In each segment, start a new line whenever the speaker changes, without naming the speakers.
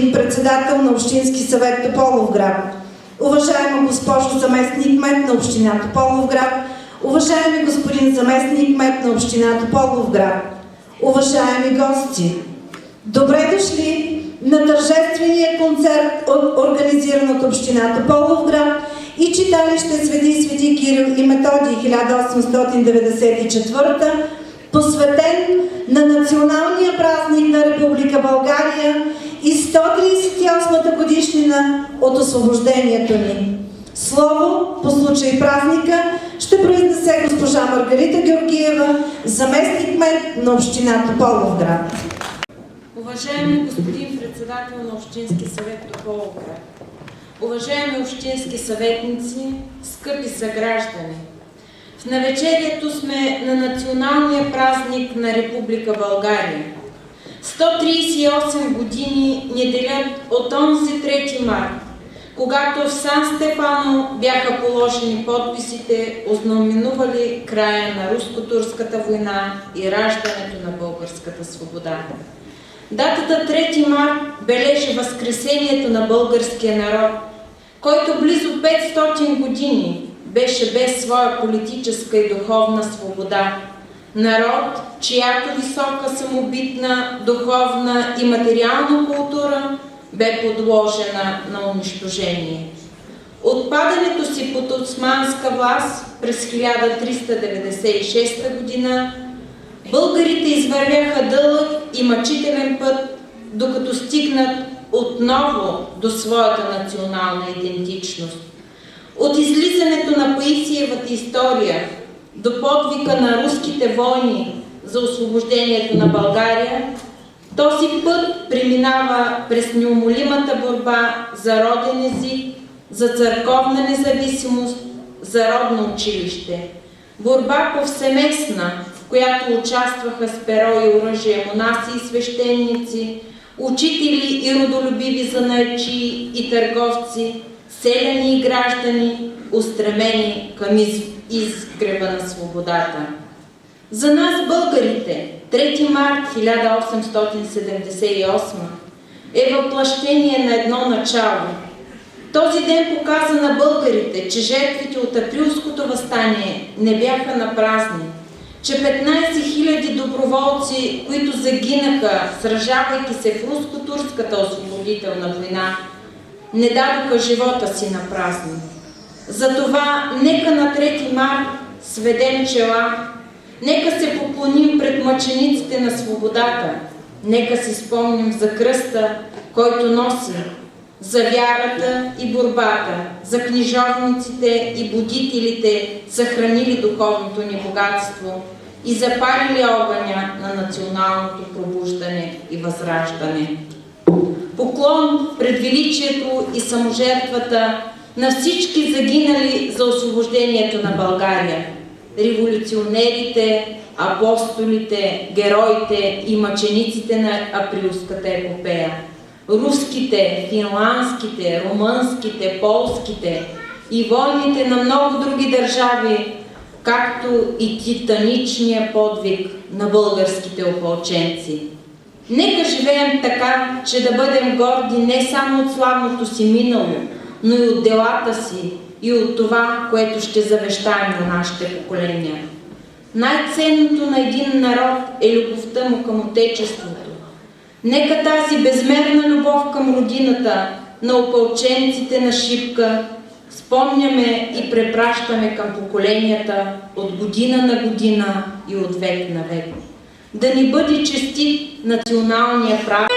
господин председател на Общински съвет Тополовград, уважаема госпожо заместник кмет на община Тополовград, уважаеми господин заместник кмет на община Тополовград, уважаеми гости, добре дошли на тържествения концерт, организиран от община Тополовград и читалище Свети Кирил и Методий 1894, посветен на националния празник на Република България и 138-та годишнина от освобождението ни. Слово по случай празника ще произнесе госпожа Маргарита Георгиева, заместник-кмет на община Тополовград.
Уважаеми господин председател на Общински съвет Тополовград, уважаеми общински съветници, скъпи съграждани, в навечерието сме на националния празник на Република България. 138 години ни делят от онзи 3 март, когато в Сан Стефано бяха положени подписите, ознаменували края на руско-турската война и раждането на българската свобода. Датата 3 март бележи възкресението на българския народ, който близо 500 години беше без своя политическа и духовна свобода. Народ, чиято висока самобитна, духовна и материална култура бе подложена на унищожение. От падането си под османска власт през 1396 година българите извървяха дълъг и мъчителен път, докато стигнат отново до своята национална идентичност. От излизането на Паисиевата история до подвика на руските войни за освобождението на България, този път преминава през неумолимата борба за роден език, за църковна независимост, за родно училище. Борба повсеместна, в която участваха с перо и оръжие монаси и свещеници, учители и родолюбиви занаятчии и търговци, селяни и граждани, устремени към изгрева на свободата. За нас, българите, 3 март 1878 е въплъщение на едно начало. Този ден показа на българите, че жертвите от априлското въстание не бяха напразни, че 15 000 доброволци, които загинаха, сражавайки се в руско-турската освободителна война, не дадоха живота си напразно. Затова нека на 3 март сведем чела, нека се поклоним пред мъчениците на свободата, нека си спомним за кръста, който носи, за вярата и борбата, за книжовниците и будителите, съхранили духовното ни богатство и запалили огъня на националното пробуждане и възраждане. Поклон пред величието и саможертвата на всички загинали за освобождението на България, революционерите, апостолите, героите и мъчениците на априлската епопея, руските, финландските, румънските, полските и войните на много други държави, както и титаничния подвиг на българските опълченци. Нека живеем така, че да бъдем горди не само от славното си минало, но и от делата си и от това, което ще завещаем на нашите поколения. Най-ценното на един народ е любовта му към Отечеството. Нека тази безмерна любов към родината на опълченците на Шипка спомняме и препращаме към поколенията от година на година и от век на век. Да ни бъде честит националния празник.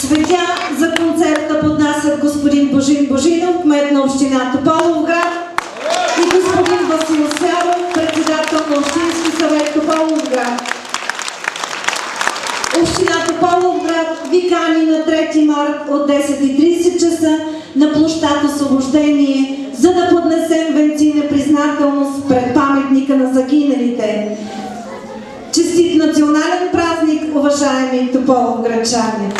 Цветя за концерта поднасят господин Божин Божинов, кмет на община Тополовград, и господин Васил Сяров, председател на Общински съвет Тополовград. Община Тополовград ви кани на 3 март от 10:30 часа на площад Освобождение, за да поднесем венци на признателност пред паметника на загиналите. Честит национален празник, уважаеми тополовградчани!